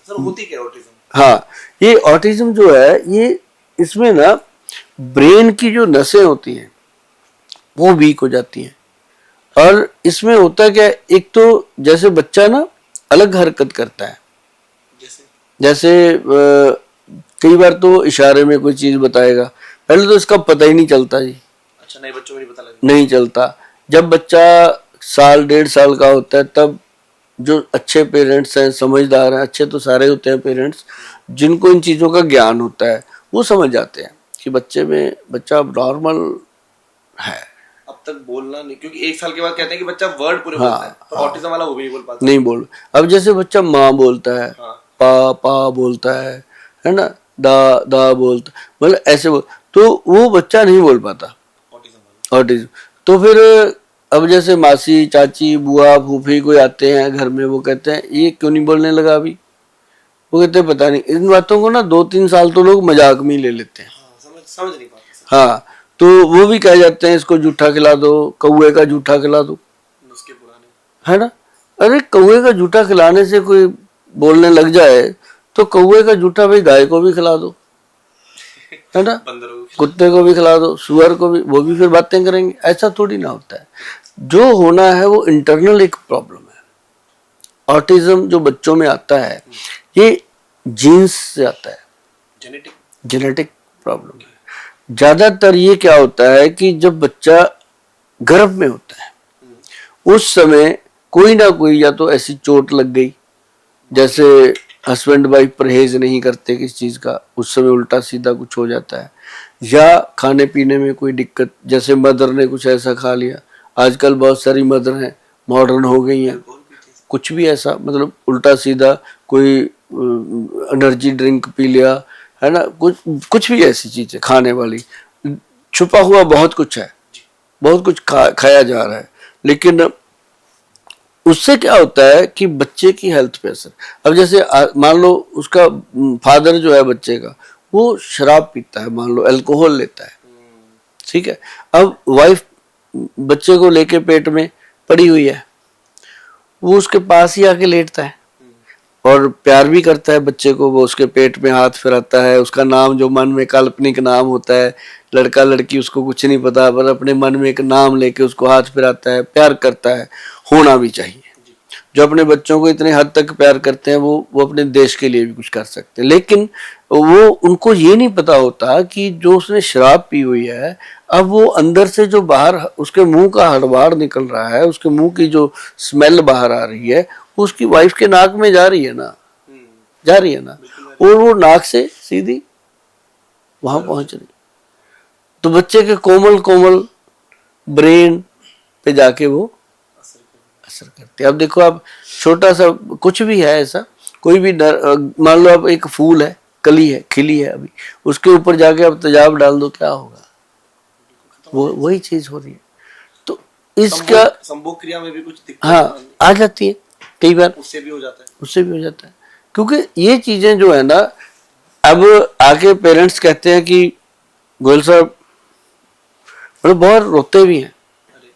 Sir होती क्या autism? हाँ, ये ऑटिज्म जो है ये इसमें ना ब्रेन की जो नसें होती हैं वो वीक हो जाती हैं। और इसमें होता क्या है, एक तो जैसे बच्चा ना अलग हरकत करता है, जैसे कई बार तो इशारे में कोई चीज बताएगा, पहले तो इसका पता ही नहीं चलता जी। अच्छा, नए बच्चों को नहीं पता लगता? नहीं चलता। जब बच्चा साल 1.5 साल का होता है तब जो अच्छे पेरेंट्स हैं, समझदार हैं, अच्छे तो सारे होते हैं पेरेंट्स, जिनको इन चीज़ों का ज्ञान होता है वो समझ जाते हैं कि बच्चा नॉर्मल है। अब तक बोलना नहीं, क्योंकि 1 साल के बाद कहते हैं कि बच्चा वर्ड पूरे हाँ, बोलता है, तो ऑटिज्म वाला वो भी नहीं बोल पाता। नहीं बोल। अब जैसे बच्चा माँ बोलता है, हाँ। पा बोलता है ना, दा बोलता, मतलब ऐसे तो वो बच्चा नहीं बोल पाता ऑटिज्म। तो फिर अब जैसे मासी, चाची, बुआ, फूफी कोई आते हैं घर में, वो कहते हैं ये क्यों नहीं बोलने लगा अभी। वो कहते हैं पता नहीं। इन बातों को ना 2-3 साल तो लोग मजाक में ही ले लेते हैं। हाँ, समझ नहीं पाते। हाँ, तो वो भी कह जाते हैं इसको जूठा खिला दो, कौए का जूठा खिला दो, नुस्खे पुराने, है ना। अरे कौए का जूठा खिलाने से कोई बोलने लग जाए तो कौए का जूठा भाई गाय को भी खिला दो, है ना, कुत्ते को भी खिला दो, सुअर को भी, वो भी फिर बातें करेंगे। ऐसा थोड़ी ना होता है। जो होना है वो इंटरनल एक प्रॉब्लम है। ऑटिज्म जो बच्चों में आता है ये जीन्स से आता है, जेनेटिक प्रॉब्लम है। ज्यादातर ये क्या होता है कि जब बच्चा गर्भ में होता है उस समय कोई ना कोई या तो ऐसी चोट लग गई, जैसे हस्बैंड वाइफ परहेज नहीं करते किस चीज का, उस समय उल्टा सीधा कुछ हो जाता है, या खाने पीने में कोई दिक्कत, जैसे मदर ने कुछ ऐसा खा लिया। आजकल बहुत सारी मदर हैं मॉडर्न हो गई हैं, कुछ भी ऐसा मतलब उल्टा सीधा कोई एनर्जी ड्रिंक पी लिया, है ना, कुछ भी ऐसी चीज है खाने वाली, छुपा हुआ बहुत कुछ है, बहुत कुछ खाया जा रहा है। लेकिन उससे क्या होता है कि बच्चे की हेल्थ पे असर। अब जैसे मान लो उसका फादर जो है बच्चे का वो शराब पीता है, मान लो अल्कोहल लेता है, ठीक है। अब वाइफ बच्चे को लेके पेट में पड़ी हुई है, वो उसके पास ही आके लेटता है और प्यार भी करता है बच्चे को, वो उसके पेट में हाथ फिराता है, उसका नाम जो मन में काल्पनिक नाम होता है, लड़का लड़की उसको कुछ नहीं पता, पर अपने मन में एक नाम लेके उसको हाथ फिराता है, प्यार करता है। होना भी चाहिए। जो अपने बच्चों को इतने हद तक प्यार करते हैं वो अपने देश के लिए भी कुछ कर सकते हैं। लेकिन वो उनको ये नहीं पता होता कि जो उसने शराब पी हुई है, अब वो अंदर से जो बाहर उसके मुंह का हड़बाड़ निकल रहा है, उसके मुंह की जो स्मेल बाहर आ रही है वो उसकी वाइफ के नाक में जा रही है ना, और वो नाक से सीधी वहां पहुंच रही, तो बच्चे के कोमल कोमल ब्रेन पे जाके वो असर करते हैं। अब देखो, आप छोटा सा कुछ भी है ऐसा, कोई भी मान लो आप एक फूल है, कली है, खिली है अभी, उसके ऊपर जाके आप तेजाब डाल दो, क्या होगा? वो वही चीज हो रही है। तो इसका संभोग क्रिया में भी कुछ दिक्कत आ जाती है कई बार, उससे भी हो जाता है, क्योंकि ये चीजें जो है ना, अब आके पेरेंट्स कहते हैं कि गोयल साहब, मतलब बहुत रोते भी हैं,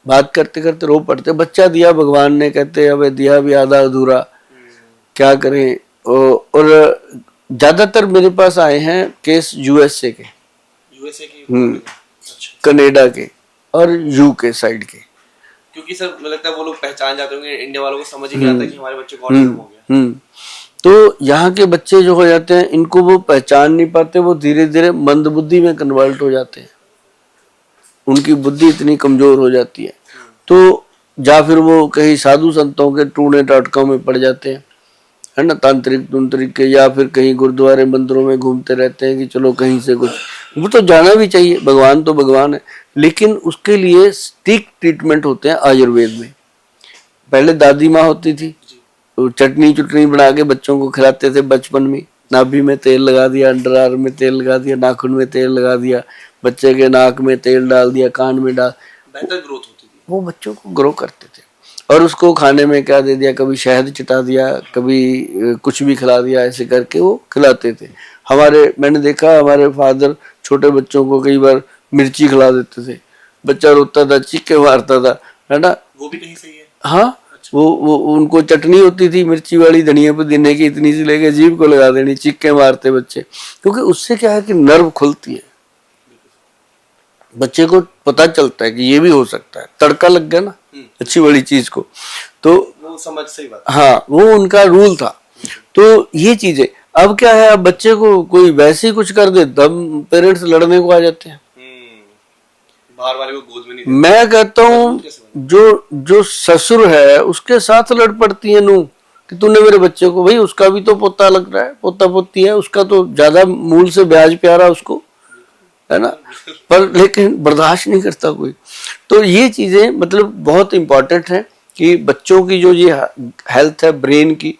बात करते करते रो पड़ते, बच्चा दिया भगवान ने, कहते अब दिया भी आधा अधूरा, क्या करें। और ज्यादातर मेरे पास आए हैं केस यूएसए के, कनाडा के और यूके साइड के, क्योंकि सर मुझे लगता है वो लोग पहचान जाते होंगे, इंडिया वालों को समझ ही नहीं आता कि हमारे बच्चे को ऑटिज्म हो गया। तो यहाँ के बच्चे जो हो जाते हैं, इनको वो पहचान नहीं पाते, वो धीरे धीरे मंदबुद्धि में कन्वर्ट हो जाते हैं, उनकी बुद्धि इतनी कमजोर हो जाती है। तो या फिर वो कहीं साधु संतों के टूणे टाटकों में पड़ जाते हैं, है ना, तांत्रिक के, या फिर कहीं गुरुद्वारे मंदिरों में घूमते रहते हैं कि चलो कहीं से कुछ, वो तो जाना भी चाहिए, भगवान तो भगवान है, लेकिन उसके लिए स्टिक ट्रीटमेंट होते हैं आयुर्वेद में। पहले दादी माँ होती थी, तो चटनी बना के बच्चों को खिलाते थे बचपन में, नाभि में तेल लगा दिया, अंडर आर्म में तेल लगा दिया, नाखून में तेल लगा दिया, बच्चे के नाक में तेल डाल दिया, कान में डाल, बेहतर ग्रोथ होती थी, वो बच्चों को ग्रो करते थे। और उसको खाने में क्या दे दिया, कभी शहद चिटा दिया, कभी कुछ भी खिला दिया, ऐसे करके वो खिलाते थे। मैंने देखा हमारे फादर छोटे बच्चों को कई बार मिर्ची खिला देते थे, बच्चा रोता था, चीखे मारता था, है ना, वो भी कहीं सही है। हाँ, वो उनको चटनी होती थी मिर्ची वाली धनिया पुदीने की, इतनी सी लेके जीभ को लगा देनी, चीखे मारते बच्चे, क्योंकि उससे क्या है कि नर्व खुलती है, बच्चे को पता चलता है कि ये भी हो सकता है, तड़का लग गया ना अच्छी बड़ी चीज को, तो वो समझ, सही बात। हाँ, वो उनका रूल था। तो ये चीजें अब क्या है, अब बच्चे को कोई वैसे ही कुछ कर दे तब पेरेंट्स लड़ने को आ जाते हैं। बाहर वाले को गोद में नहीं देते। मैं कहता हूँ जो ससुर है उसके साथ लड़ पड़ती है नू कि तूने मेरे बच्चे को, भाई उसका भी तो पोता लग रहा है, पोता पोती है, उसका तो ज्यादा मूल से ब्याज प्यारा उसको, है ना, पर लेकिन बर्दाश्त नहीं करता कोई। तो ये चीजें मतलब बहुत इंपॉर्टेंट है कि बच्चों की जो ये हेल्थ है ब्रेन की,